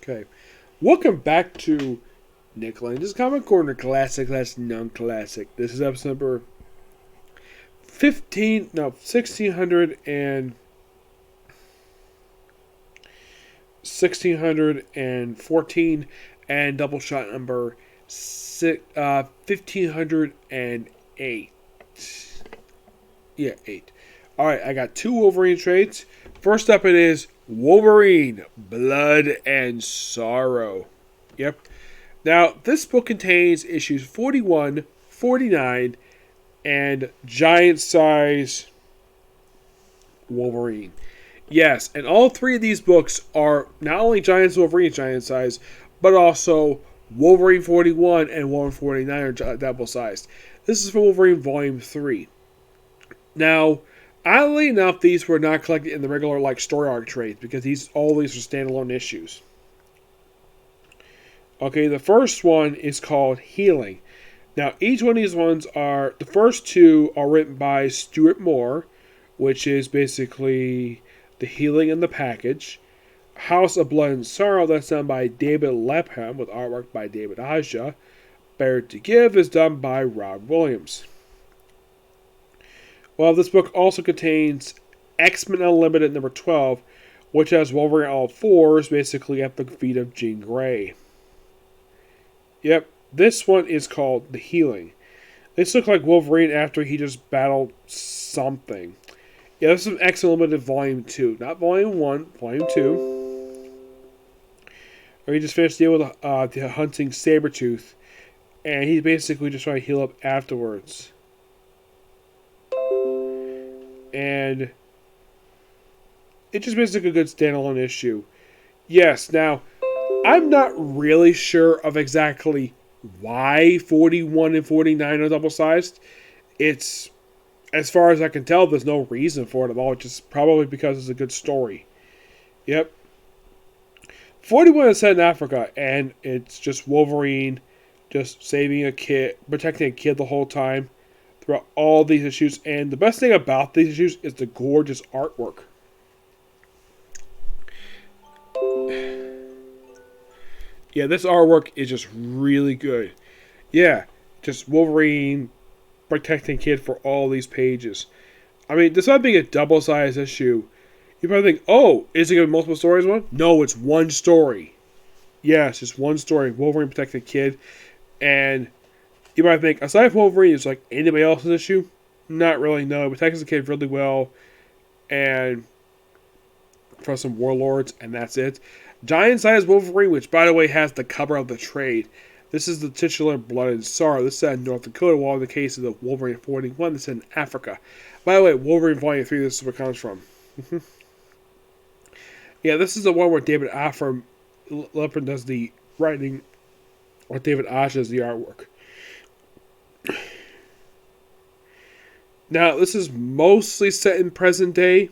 Okay. Welcome back to Nick Lenz's Comic Corner Classic / Non-Classic. This is episode number 1614 and Doubleshot number 1508. Yeah, 8. Alright, I got two Wolverine trades. First up it is Wolverine, Blood and Sorrow. Yep. Now, this book contains issues 41, 49, and giant size Wolverine. Yes, and all three of these books are not only giant Wolverine giant size, but also Wolverine 41 and Wolverine 49 are double sized. This is for Wolverine Volume 3. Now, oddly enough, these were not collected in the regular story arc trades because all these are standalone issues. Okay, the first one is called Healing. Now, each one of these ones the first two are written by Stuart Moore, which is basically The Healing in the Package. House of Blood and Sorrow, that's done by David Lepham with artwork by David Aja. Better to Give is done by Rob Williams. Well, this book also contains X-Men Unlimited number 12, which has Wolverine all fours, basically at the feet of Jean Grey. Yep, this one is called The Healing. This looks like Wolverine after he just battled something. Yeah, this is X-Men Unlimited Volume 2, not Volume 1, Volume 2. Or he just finished dealing with the hunting Sabretooth, and he's basically just trying to heal up afterwards. And it's just basically a good standalone issue. Yes, now, I'm not really sure of exactly why 41 and 49 are double-sized. It's, as far as I can tell, there's no reason for it at all. It's just probably because it's a good story. Yep. 41 is set in Africa, and it's just Wolverine just saving a kid, protecting a kid the whole time throughout all these issues. And the best thing about these issues is the gorgeous artwork. Yeah, this artwork is just really good. Yeah, just Wolverine protecting kid for all these pages. I mean, despite being a double-sized issue, you probably think, oh, is it going to be multiple stories one? No, it's one story. Yes, it's one story. Wolverine protecting kid. And you might think, aside from Wolverine, is like anybody else's issue? Not really, no. It protects the kid really well. And for some warlords, and that's it. Giant size Wolverine, which by the way has the cover of the trade. This is the titular Blood and Sorrow. This is set in North Dakota, while in the case of the Wolverine 41, this is in Africa. By the way, Wolverine Volume 3, this is where it comes from. Yeah, this is the one where David Lepham does the writing, or David Aja does the artwork. Now, this is mostly set in present day,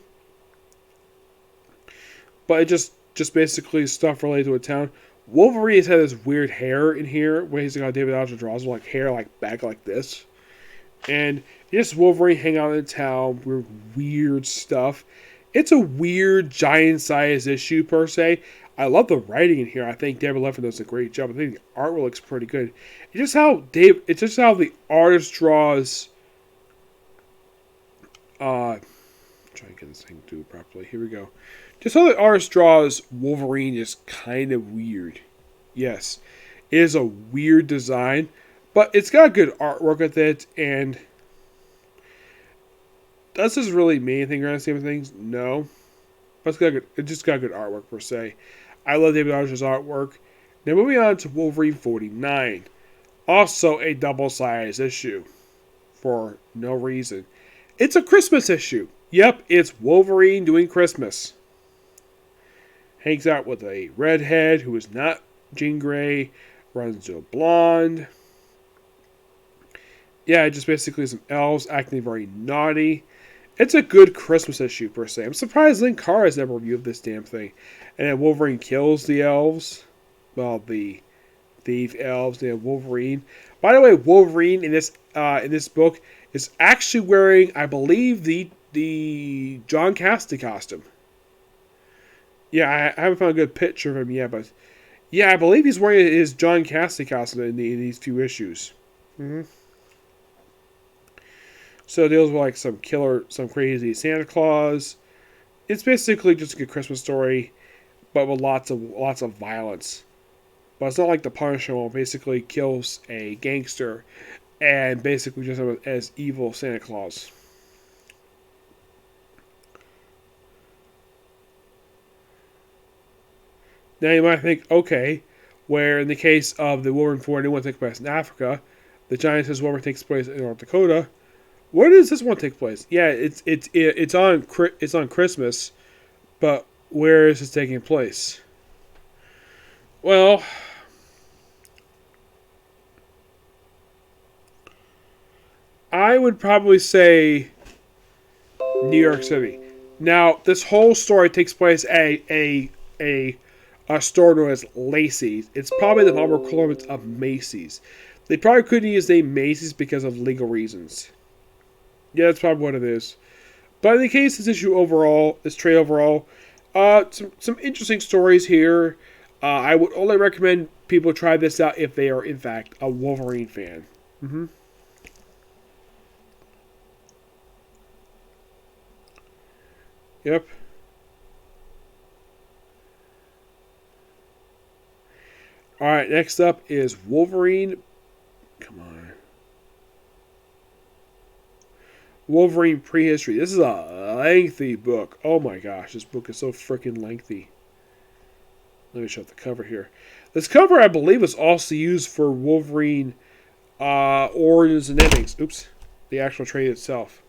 but it just basically stuff related to a town. Wolverine has had this weird hair in here, where he's got David Aja draws like hair back like this. And just Wolverine hang out in town with weird stuff. It's a weird giant size issue per se. I love the writing in here. I think David Lepham does a great job. I think the artwork looks pretty good. It's just how the artist draws. Try and get this thing to do properly. Here we go. Just how the artist draws Wolverine is kind of weird. Yes, it is a weird design, but it's got good artwork with it, and does this really mean anything around the same things? No. But it just got good artwork per se. I love David Aja's artwork. Now moving on to Wolverine 49. Also a double-sized issue. For no reason. It's a Christmas issue. Yep, it's Wolverine doing Christmas. Hangs out with a redhead who is not Jean Grey. Runs into a blonde. Yeah, just basically some elves acting very naughty. It's a good Christmas issue, per se. I'm surprised Lynn Carr has never reviewed this damn thing. And then Wolverine kills the elves. Well, the thief elves. They have Wolverine. By the way, Wolverine in this book is actually wearing, I believe, the John Cassaday costume. Yeah, I haven't found a good picture of him yet, but yeah, I believe he's wearing his John Cassidy costume in these few issues. hmm So it deals with like some crazy Santa Claus. It's basically just a good Christmas story, but with lots of violence. But it's not like the Punisher one. Basically, kills a gangster and basically just as evil Santa Claus. Now you might think, okay, where in the case of the Wolverine 41 takes place in Africa, the Giant says Wolverine takes place in North Dakota. Where does this one take place? Yeah, it's on Christmas, but where is this taking place? Well, I would probably say New York City. Now, this whole story takes place at a store known as Lacey's. It's probably the former equivalent of Macy's. They probably couldn't use the name Macy's because of legal reasons. Yeah, that's probably what it is. But in the case of this trade overall, some interesting stories here. I would only recommend people try this out if they are in fact a Wolverine fan. Mm-hmm. Yep. All right. Next up is Wolverine. Come on. Wolverine Prehistory. This is a lengthy book. Oh my gosh, this book is so freaking lengthy. Let me show the cover here. This cover, I believe, was also used for Wolverine Origins and Endings. Oops. The actual trade itself.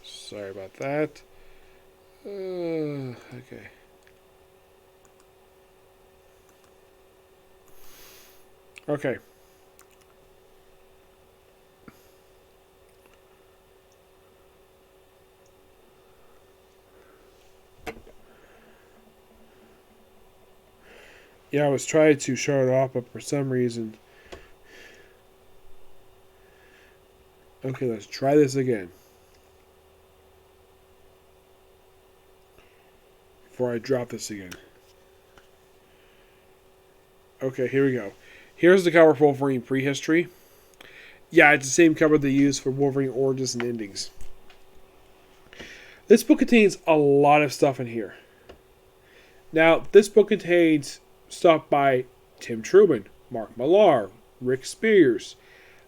Sorry about that. Okay. Okay. Yeah, I was trying to show it off, but for some reason... Okay, let's try this again. Before I drop this again. Okay, here we go. Here's the cover for Wolverine Prehistory. Yeah, it's the same cover they use for Wolverine Origins and Endings. This book contains a lot of stuff in here. Now, this book contains stuff by Tim Truman, Mark Millar, Rick Spears,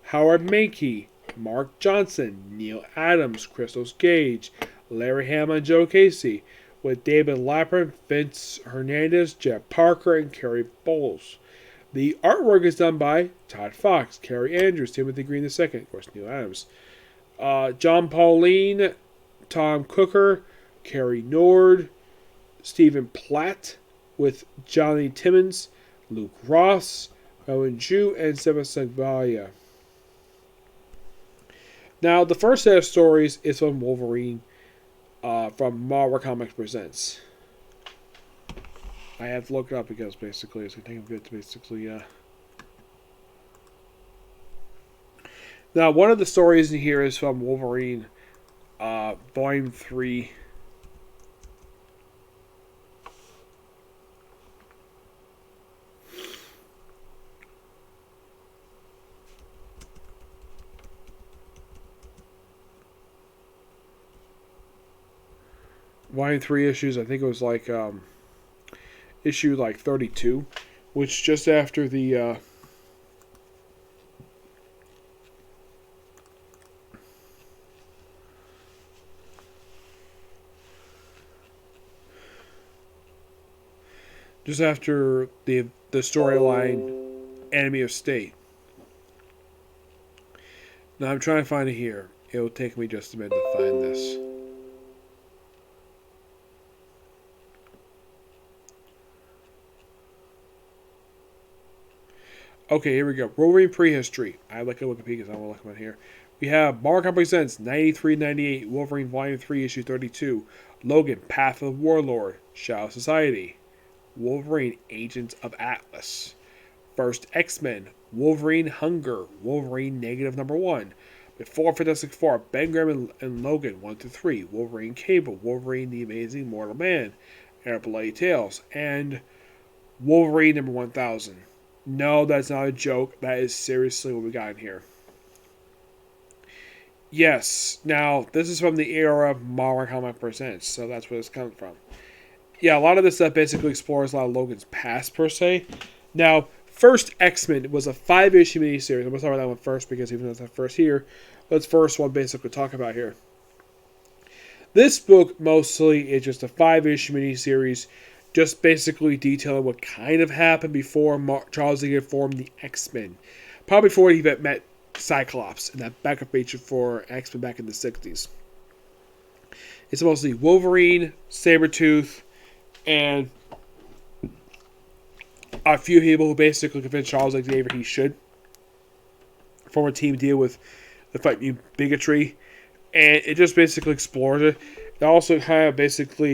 Howard Mankey, Mark Johnson, Neil Adams, Christos Gage, Larry Hama, and Joe Casey, with David Lappin, Vince Hernandez, Jeff Parker, and Kerry Bowles. The artwork is done by Todd Fox, Kerry Andrews, Timothy Green II, of course, Neil Adams, John Pauline, Tom Cooker, Kerry Nord, Stephen Platt, with Johnny Timmons, Luke Ross, Owen Ju, and Sebastian Sagvalia. Now, the first set of stories is from Wolverine, from Marvel Comics Presents. I have to look it up because basically it's going to take a bit to basically... Now, one of the stories in here is from Wolverine, Volume 3. Volume 3 issues, I think it was like issue like 32, which just after the storyline Enemy of State. Now I'm trying to find it here. It'll take me just a minute to find this. Okay, here we go. Wolverine Prehistory. I like a look at because I want to look at here. We have Marvel Presents 93-98, Wolverine Volume 3, Issue 32, Logan, Path of the Warlord, Shadow Society, Wolverine, Agents of Atlas, First X-Men, Wolverine Hunger, Wolverine Negative Number 1, Before Fantastic Four, Ben Grimm and Logan 1-3, Wolverine Cable, Wolverine The Amazing Mortal Man, and Bloody Tales, and Wolverine number 1000. No, that's not a joke. That is seriously what we got in here. Yes, now this is from the era of Marvel Comic Presents, so that's where this comes from. Yeah, a lot of this stuff basically explores a lot of Logan's past, per se. Now, first XMen was a 5-issue miniseries. I'm going to talk about that one first because even though it's not first here, let's first one basically talk about here. This book mostly is just a 5-issue miniseries, just basically detailing what kind of happened before Charles Xavier formed the X-Men. Probably before he even met Cyclops in that backup feature for X-Men back in the 60s. It's mostly Wolverine, Sabretooth, and a few people who basically convinced Charles Xavier he should form a team deal with the fighting bigotry. And it just basically explores it. It also kind of basically...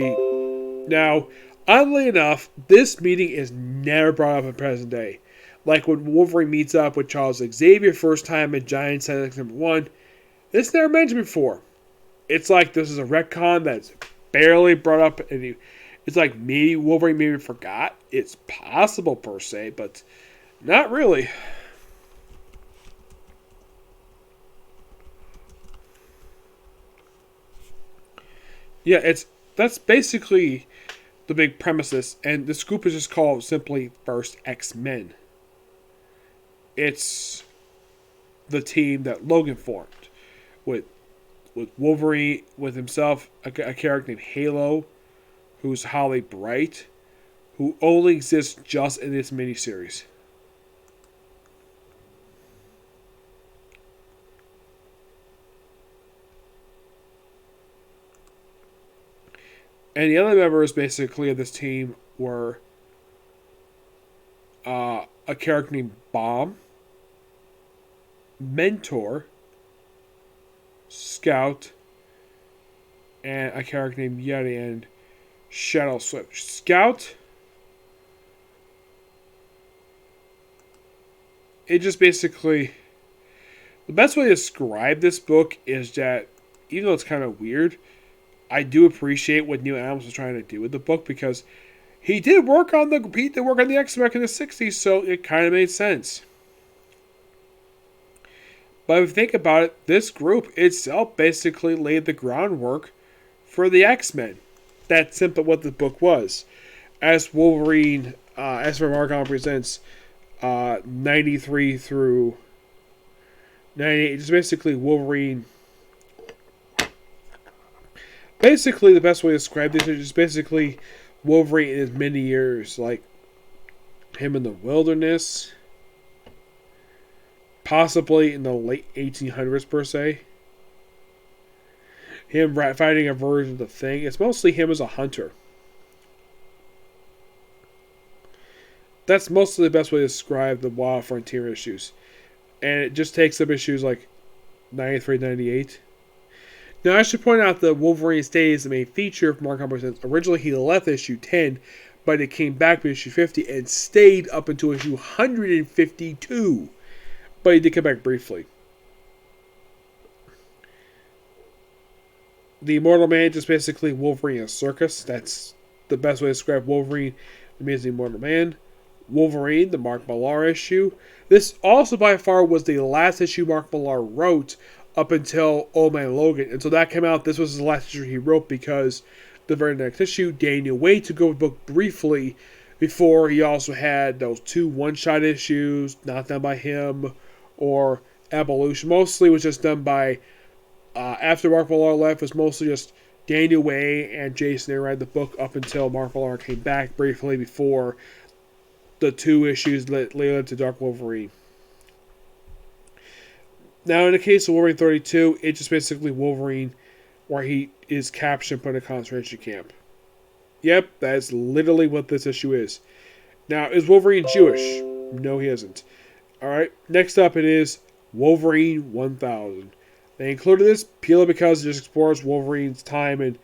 Now, oddly enough, this meeting is never brought up in present day. Like when Wolverine meets up with Charles Xavier first time in Giant Silex number 1, it's never mentioned before. It's like this is a retcon that's barely brought up. And it's like maybe Wolverine maybe forgot. It's possible per se, but not really. Yeah, that's basically the big premises, and this group is just called simply First X-Men. It's the team that Logan formed with Wolverine, with himself, a character named Halo, who's Holly Bright, who only exists just in this miniseries. And the other members, basically, of this team were a character named Bomb, Mentor, Scout, and a character named Yeti and Shadow Switch. Scout, it just basically... The best way to describe this book is that, even though it's kind of weird, I do appreciate what Neil Adams was trying to do with the book because he did work on the X-Men in the 60s, so it kind of made sense. But if you think about it, this group itself basically laid the groundwork for the X-Men. That's simply what the book was. As Wolverine, as for Marvel Presents, 93 through 98, it's basically Wolverine. Basically, the best way to describe this is just basically Wolverine in his many years, like him in the wilderness, possibly in the late 1800s per se. Him fighting a version of the Thing. It's mostly him as a hunter. That's mostly the best way to describe the Wild Frontier issues. And it just takes up issues like 93, 98. Now, I should point out that Wolverine stays the main feature of Marvel Presents. Originally, he left issue 10, but it came back to issue 50 and stayed up until issue 152. But he did come back briefly. The Immortal Man is basically Wolverine in a circus. That's the best way to describe Wolverine, the Amazing Immortal Man. Wolverine, the Mark Millar issue. This also by far was the last issue Mark Millar wrote up until Old Man Logan. And so that came out, this was the last issue he wrote because the very next issue, Daniel Way took over the book briefly before he also had those 2 one-shot issues, not done by him, or Evolution. Mostly was just done by, after Mark Millar left, it was mostly just Daniel Way and Jason Aaron read the book up until Mark Millar came back briefly before the 2 issues led to Dark Wolverine. Now, in the case of Wolverine 32, it's just basically Wolverine where he is captured and put in a concentration camp. Yep, that's literally what this issue is. Now, is Wolverine Jewish? No, he isn't. Alright, next up it is Wolverine 1000. They included this purely because it just explores Wolverine's time in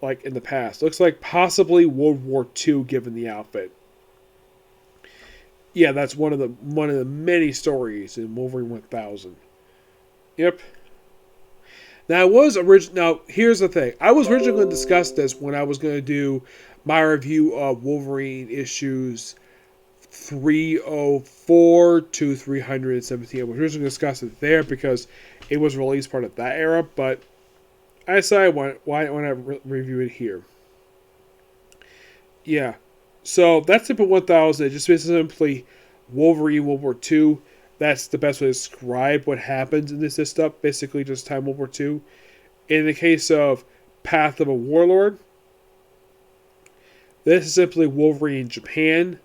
the past. Looks like possibly World War II given the outfit. Yeah, that's one of the many stories in Wolverine 1000. Yep. Now, Now, here's the thing. I was originally going to discuss this when I was going to do my review of Wolverine issues 304 to 317. I was originally going to discuss it there because it was released part of that era, but I decided why don't I review it here? Yeah. So that's Simple 1000. It just basically simply Wolverine World War II. That's the best way to describe what happens in this stuff. Basically, just time World War II. In the case of Path of a Warlord, this is simply Wolverine Japan.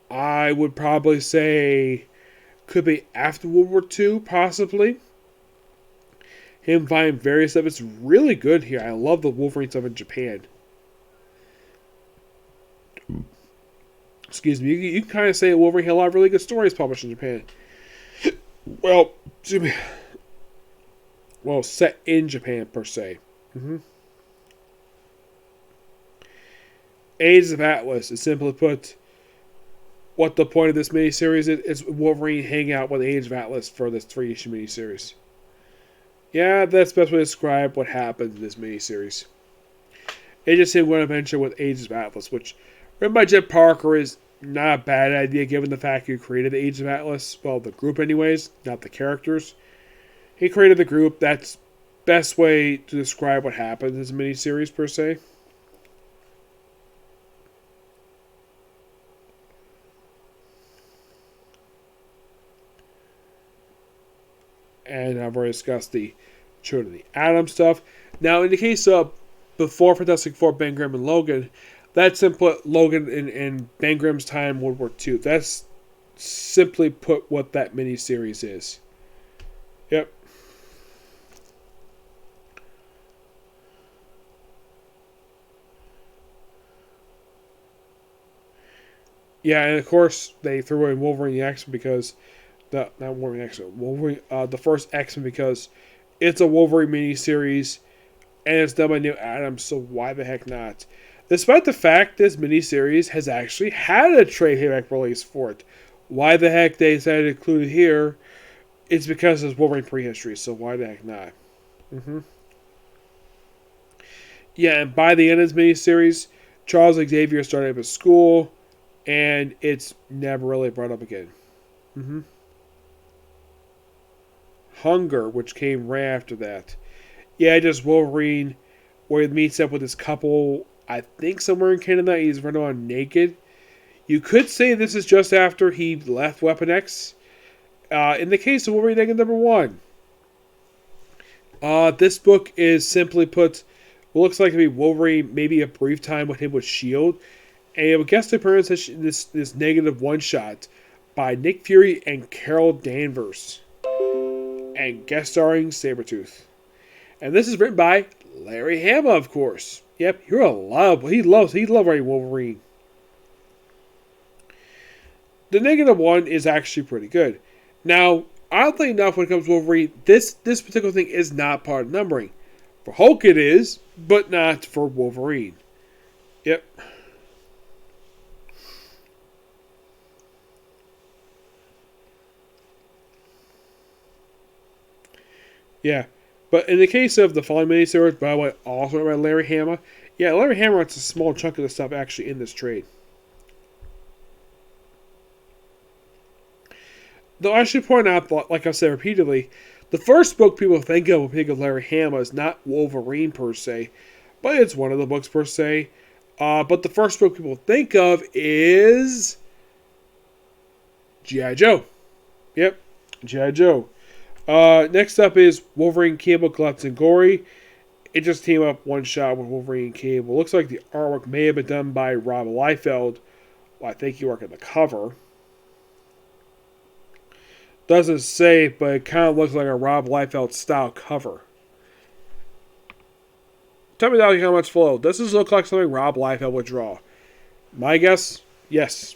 I would probably say could be after World War II, possibly. Him finding various stuff. It's really good here. I love the Wolverine stuff in Japan. Excuse me. You can kind of say Wolverine had a lot of really good stories published in Japan. Well, excuse me. Well, set in Japan, per se. Age of Atlas is simply put what the point of this miniseries is Wolverine hanging out with Age of Atlas for this 3-issue miniseries. Yeah, that's the best way to describe what happened in this miniseries. It just him one adventure with Age of Atlas, which written by Jed Parker is not a bad idea given the fact he created the Age of Atlas. Well, the group anyways, not the characters. He created the group. That's best way to describe what happened in this miniseries, per se. And I've already discussed the Children of the Atom stuff. Now, in the case of before Fantastic Four, Ben Grimm and Logan, that's simply Logan in Ben Grimm's time, World War II. That's simply put what that miniseries is. Yep. Yeah, and of course they threw in Wolverine the X-Men because not Wolverine X-Men, Wolverine the first X-Men because it's a Wolverine miniseries and it's done by Neil Adams, so why the heck not? Despite the fact this miniseries has actually had a trade paperback release for it, why the heck they decided to include it here? It's because it's Wolverine Prehistory, so why the heck not? Yeah, and by the end of this miniseries, Charles Xavier started up at school, and it's never really brought up again. Hunger, which came right after that. Yeah, just Wolverine, where he meets up with this couple, I think somewhere in Canada. He's running on naked. You could say this is just after he left Weapon X. In the case of Wolverine Naked #1, this book is simply put, what looks like to be Wolverine, maybe a brief time with him with S.H.I.E.L.D. And a guest appearance in this negative one-shot by Nick Fury and Carol Danvers. And guest starring Sabretooth. And this is written by Larry Hama, of course. Yep, he loves writing Wolverine. The -1 is actually pretty good. Now, oddly enough, when it comes to Wolverine, this particular thing is not part of numbering. For Hulk it is, but not for Wolverine. Yep. Yeah. But in the case of the following miniseries, by the way, also written by Larry Hama, yeah, Larry Hama writes a small chunk of the stuff actually in this trade. Though I should point out, like I've said repeatedly, the first book people think of when they think of Larry Hama is not Wolverine per se, but it's one of the books per se. But the first book people think of is G.I. Joe. Yep, G.I. Joe. Next up is Wolverine Cable Glutz and Gory. It just came up one shot with Wolverine Cable. Looks like the artwork may have been done by Rob Liefeld. Well, I think he worked on the cover. Doesn't say, but it kind of looks like a Rob Liefeld style cover. Tell me down how much flow. Does this look like something Rob Liefeld would draw? My guess, yes.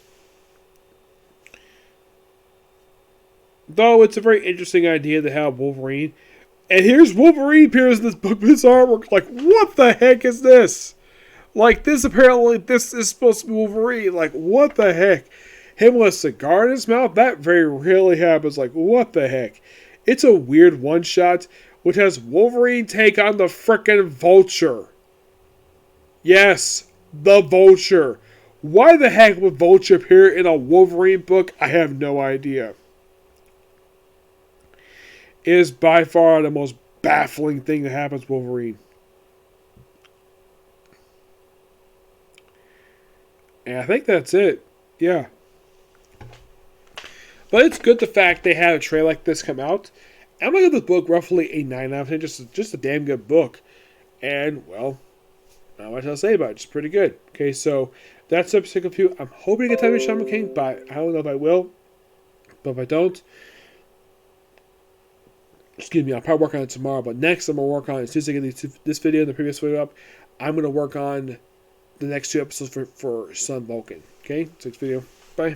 Though it's a very interesting idea to have Wolverine. And here's Wolverine appears in this book with his artwork. Like, what the heck is this? Like, this is supposed to be Wolverine. Like, what the heck? Him with a cigar in his mouth? That very rarely happens. Like, what the heck? It's a weird one-shot which has Wolverine take on the frickin' Vulture. Yes, the Vulture. Why the heck would Vulture appear in a Wolverine book? I have no idea. It is by far the most baffling thing that happens to Wolverine. And I think that's it. Yeah. But it's good the fact they had a trailer like this come out. I'm going to give this book roughly a 9 out of 10. Just a damn good book. And, well, not much else to say about it. It's pretty good. Okay, so that's the episode of you. I'm hoping to get time to Shaman King, but I don't know if I will. But if I don't, excuse me, I'll probably work on it tomorrow. But next, I'm going to work on it. As soon as I get this video and the previous video up, I'm going to work on the next 2 episodes for Sun Vulcan. Okay, next video. Bye.